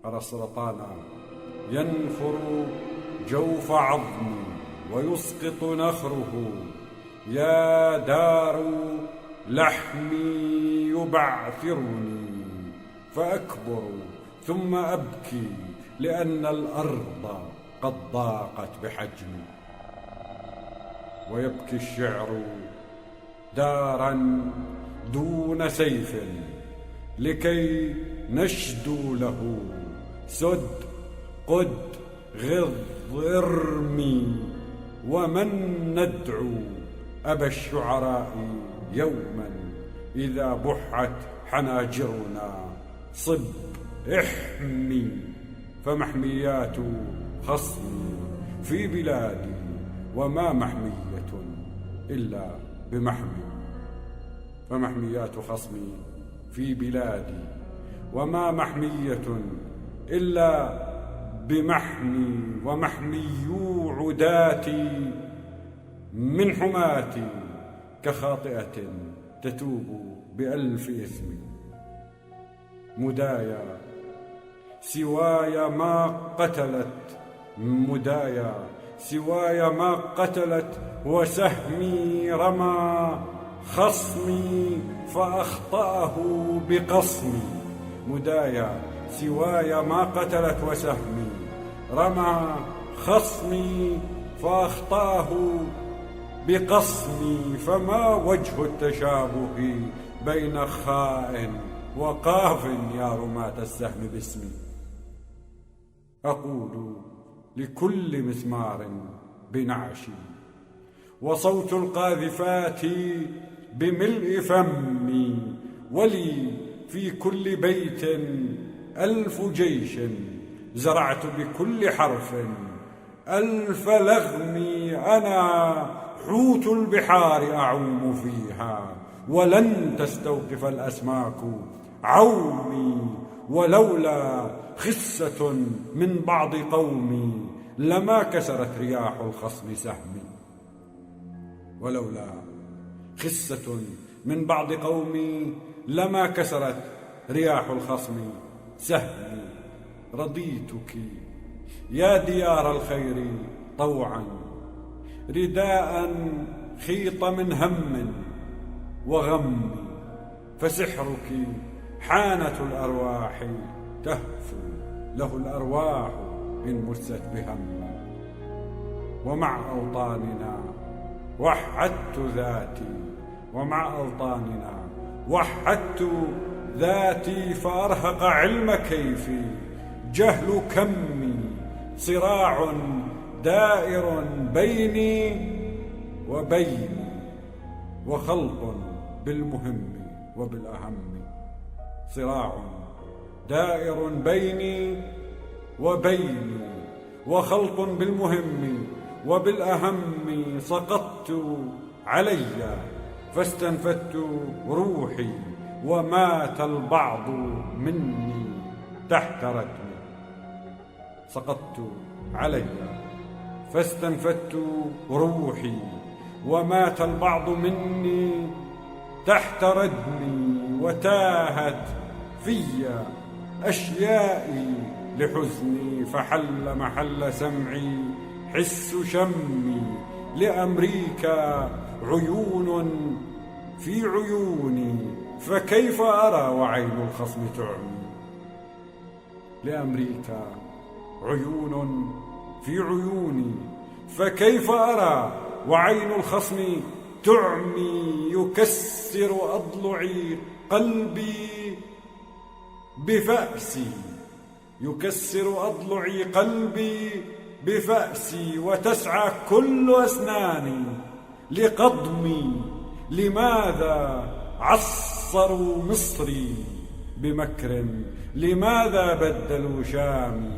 أرى السرطان ينفر جوف عظمي ويسقط نخره. يا دار لحمي يبعثرني فأكبر ثم أبكي لأن الأرض قد ضاقت بحجمي. ويبكي الشعر دارا دون سيف لكي نشدو له. سد قد غض ارمي ومن ندعو أبا الشعراء يوما إذا بحت حناجرنا. صب احمي فمحميات خصمي في بلادي وما محمية إلا بمحمي. فمحميات خصمي في بلادي وما محمية إلا بمحمي. ومحميو عداتي من حماتي كخاطئة تتوب بألف إثم. مدايا سواي ما قتلت، مدايا سواي ما قتلت، وسهمي رمى خصمي فأخطأه بقصمي. مدايا سواي ما قتلت وسهمي رمى خصمي فأخطأه بقصمي. فما وجه التشابه بين خاء وقاف يا رماة السهم باسمي. أقول لكل مسمار بنعشي وصوت القاذفات بملء فمي. ولي في كل بيت 1000 جيش زرعت بكل حرف 1000 لغمي. أنا حوت البحار أعوم فيها ولن تستوقف الأسماك عومي. ولولا خسة من بعض قومي لما كسرت رياح الخصم سهمي. ولولا خسة من بعض قومي لما كسرت رياح الخصم سهمي. رضيتك يا ديار الخير طوعا رداء خيط من هم وغم. فسحرك حانة الأرواح تهفو له الأرواح إن مست بهم. ومع أوطاننا وحدت ذاتي، ومع أوطاننا وحدت ذاتي. فأرهق علم كيفي جهل كمي. صراع دائر بيني وبيني وخلط بالمهم وبالأهم. صراع دائر بيني وبيني وخلط بالمهم وبالأهم. سقطت علي فاستنفدت روحي ومات البعض مني تحت ردمي. سقطت علي فاستنفدت روحي ومات البعض مني تحت ردمي. وتاهت في أشيائي لحزني فحل محل سمعي حس شمي. لأمريكا عيون في عيوني فكيف أرى وعين الخصم تعمي. لأمريكا عيون في عيوني فكيف أرى وعين الخصم تعمي. يكسر أضلعي قلبي بفأسي، يكسر أضلعي قلبي بفأسي. وتسعى كل أسناني لقضمي. لماذا عصروا مصري بمكر؟ لماذا بدلوا شامي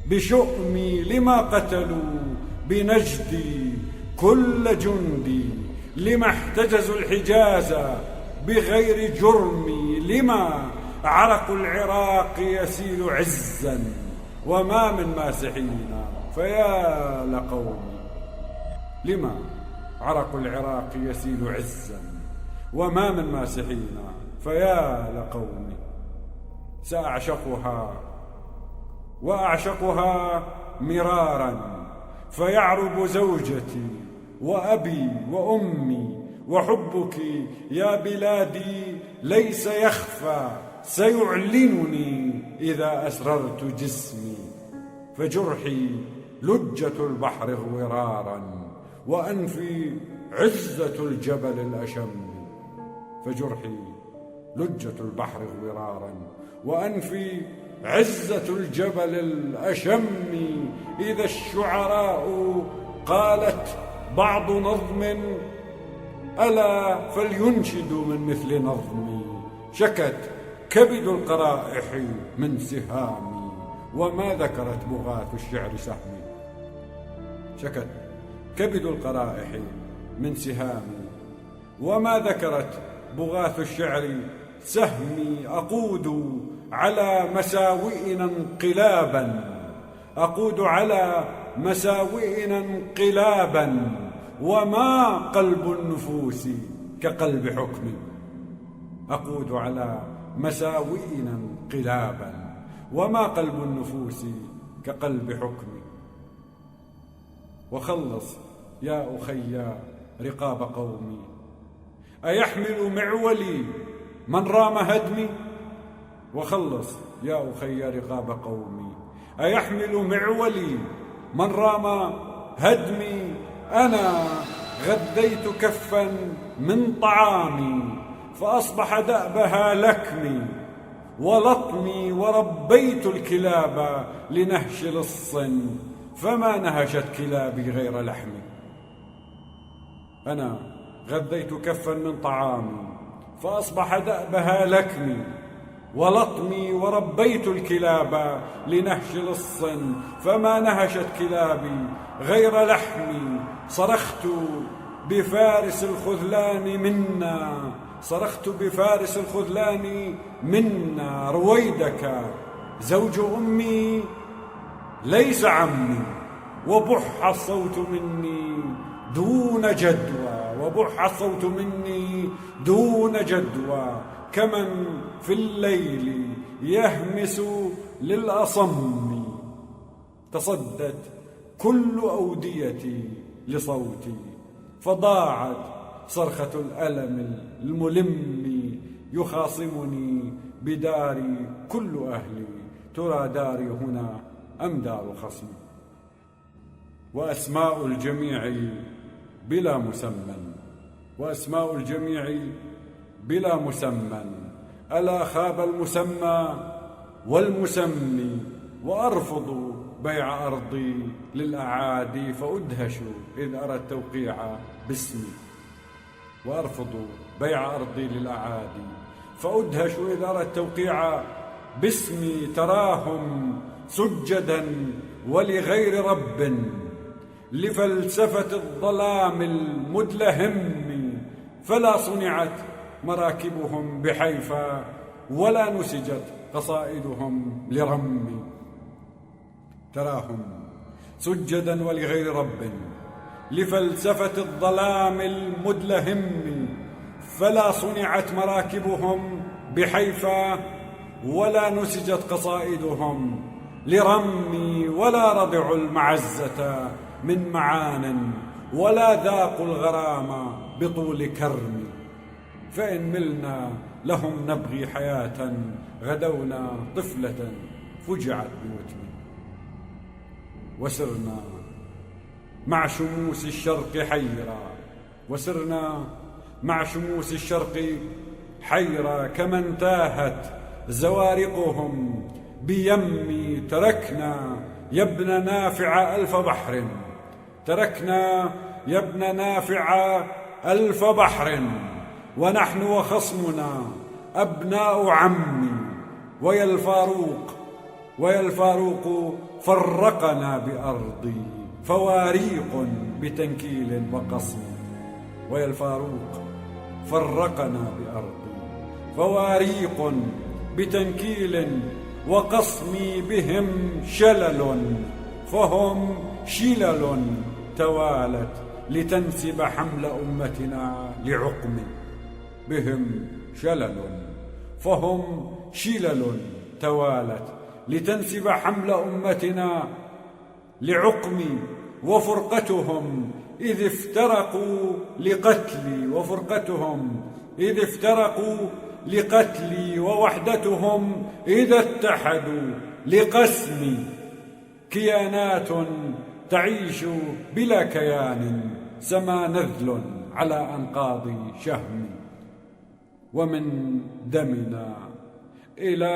بشؤمي؟ لما قتلوا بنجدي كل جندي؟ لما احتجزوا الحجاز بغير جرمي؟ لما عرق العراق يسيل عزا وما من ماسحين فيا لقومي؟ لما عرق العراق يسيل عزا وما من ماسحين فيا لقومي؟ سأعشقها وأعشقها مرارا، فيعرب زوجتي وأبي وأمي، وحبك يا بلادي ليس يخفى، سيعلنني إذا أسررت جسمي. فجرحي لجة البحر غرارا، وأنفي عزة الجبل الأشم. فجرحي لجة البحر غرارا، وأنفي عزة الجبل الأشم. إذا الشعراء قالت بعض نظم، ألا فلينشدوا من مثل نظمي. شكت كبد القرائح من سهامي، وما ذكرت بغاة الشعر سهمي. شكت كبد القرائح من سهامي، وما ذكرت بغاة الشعر سهمي. أقود على مساوئنا انقلابا، أقود على مساوئنا انقلابا، وما قلب النفوس كقلب حكم. أقود على مساوئنا انقلابا، وما قلب النفوس كقلب حكم. وخلص يا أخي رقاب قومي، أيحمل معولي من رام هدمي. وخلص يا أخي رقاب قومي، أيحمل معولي من رام هدمي. أنا غذيت كفا من طعامي، فأصبح دأبها لكمي ولطمي، وربيت الكلاب لنهش لص، فما نهشت كلابي غير لحمي. أنا غذيت كفا من طعامي، فأصبح دأبها لكمي ولطمي، وربيت الكلاب لنهش لص، فما نهشت كلابي غير لحمي. صرخت بفارس الخذلان منا، صرخت بفارس الخذلان منا. رويدك زوج أمي ليس عمي، وبح الصوت مني دون جدوى، وبح الصوت مني دون جدوى. كمن في الليل يهمس للأصم، تصدت كل أوديتي لصوتي، فضاعت صرخة الألم الملم. يخاصمني بداري كل أهلي، ترى داري هنا أم دار خصمي. وأسماء الجميع بلا مسمى، وأسماء الجميع بلا مسمى. ألا خاب المسمى والمسمي، وأرفض بيع أرضي للأعادي، فأدهش إذ أرى التوقيع باسمي. وأرفض بيع أرضي للأعادي، فأدهش إذ أرى التوقيع باسمي. تراهم سجدا ولغير رب، لفلسفة الظلام المدلهم، فلا صنعت مراكبهم بحيفا، ولا نسجت قصائدهم لرمي. تراهم سجدا ولغير رب، لفلسفة الظلام المدلهم، فلا صنعت مراكبهم بحيفا، ولا نسجت قصائدهم لرمي. ولا رضعوا المعزة من معان، ولا ذاقوا الغرام بطول كرم. فإن ملنا لهم نبغي حياة، غدونا طفلة فجعت بوتم. وسرنا مع شموس الشرق حيرا، وسرنا مع شموس الشرق حيرا، كمن تاهت زوارقهم بيمي. تركنا يا ابن نافع ألف بحر، تركنا يا ابن نافع ألف بحر، ونحن وخصمنا أبناء عمي. ويا الفاروق، ويا الفاروق فرقنا بأرضي، فواريق بتنكيل وقصم. ويا الفاروق فرقنا بأرضي، فواريق بتنكيل وقصمي. بهم شلل فهم شلل توالت، لتنسب حمل أمتنا لعقم. بهم شلل فهم شلل توالت، لتنسب حمل أمتنا لعقمي وفرقتهم إذ افترقوا لقتلي، وفرقتهم إذ افترقوا لقتلي، ووحدتهم إذا اتحدوا لقسمي. كيانات تعيش بلا كيان، سما نذل على أنقاض شهمي. ومن دمنا إلى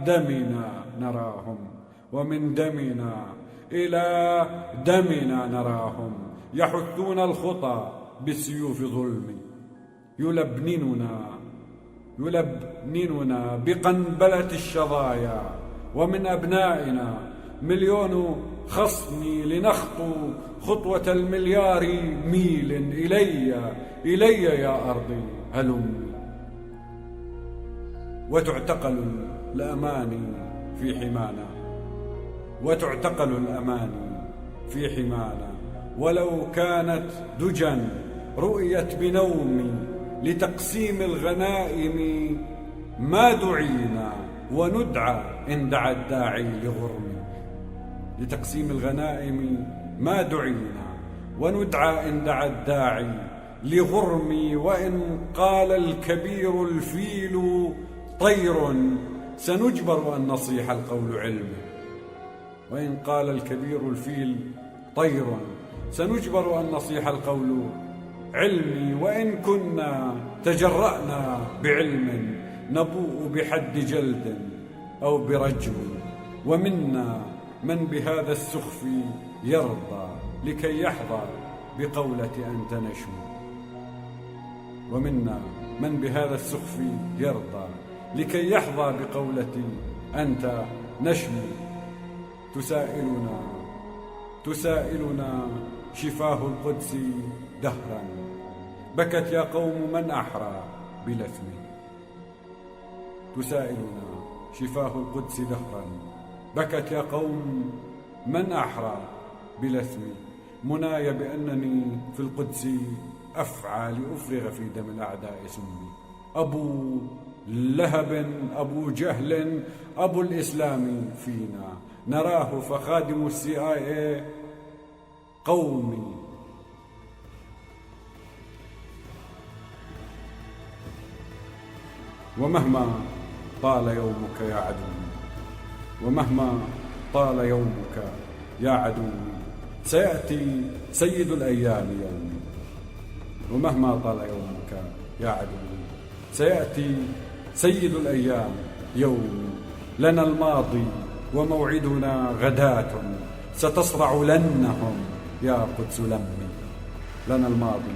دمنا نراهم، ومن دمنا إلى دمنا نراهم، يحثون الخطى بسيوف ظلم، يلبنننا بقنبلة الشظايا. ومن أبنائنا مليون خصمي لنخطو خطوة المليار ميل إلي يا أرضي هلمي. وتعتقل الأماني في حمانا، وتعتقل الأماني في حمانا، ولو كانت دجا رؤيت بنومي لتقسيم الغنائم ما دعينا وندعى إن دعا الداعي لغرم. لتقسيم الغنائم ما دعينا وندعى إن دعا الداعي لغرم. وإن قال الكبير الفيل طير سنجبر أن نصيح القول علم. وإن قال الكبير الفيل طير سنجبر أن نصيح القول علمي. وإن كنا تجرأنا بعلم نبوء بحد جلد أو برجم. ومنا من بهذا السخف يرضى لكي يحظى بقولة أنت نشم. ومنا من بهذا السخف يرضى لكي يحظى بقولة أنت نشم. تسائلنا شفاه القدس دهرا، بكت يا قوم من أحرى بلثم. تسائلنا شفاه القدس دهرا، بكت يا قوم من أحرى بلثم. مناي بأنني في القدس أفعى لأفرغ في دم الأعداء سمي. أبو لهب أبو جهل أبو الإسلام فينا، نراه فخادم CIA قومي. ومهما طال يومك يا عدوي، ومهما طال يومك يا عدوي، سيأتي سيد الأيام يومي. ومهما طال يومك يا عدوي، سيأتي سيد الأيام يومي. لنا الماضي وموعدنا غداة، ستصرع لنهم يا قدس لمي. لنا الماضي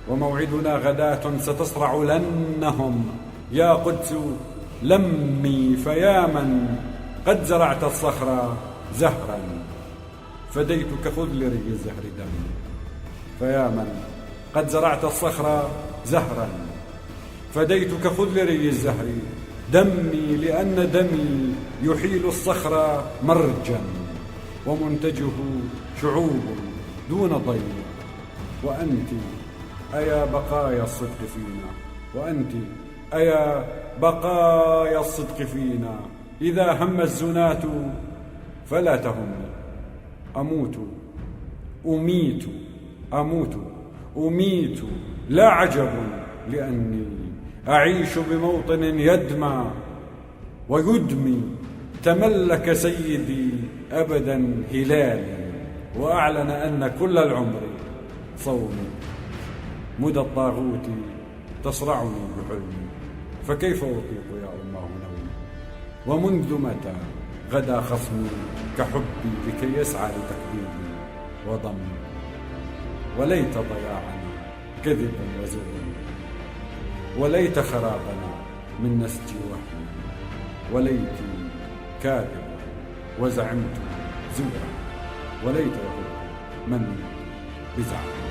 وموعدنا غداة، ستصرع لنهم يا قدس لمي. فيا من قد زرعت الصخر زهرا، فديتك خذ لري الزهر دمي. فيا من قد زرعت الصخر زهرا، فديتك خذ لري الزهر دمي. لأن دمي يحيل الصخر مرجا، ومنتجه شعوب دون ضيق. وأنت أيا بقايا الصدق فينا، وأنت أيا بقايا الصدق فينا. إذا هم الزنات فلا تهمي. أموت أميت، أموت أميت، لا عجب لأني أعيش بموطن يدمى ويدمي. تملك سيدي أبدا هلالي، وأعلن أن كل العمر صومي. مدى الطاغوت تصرعني بحلمي، فكيف أطيق يا الله نومي. ومنذ متى غدا خصمي كحبي لكي يسعى لتكذيبي وضمي. وليت ضياعنا كذبا وزورا، وليت خرابنا من نسج وهمي. وليتي كاذب وزعمت زورا، وليت يغض من بزعم.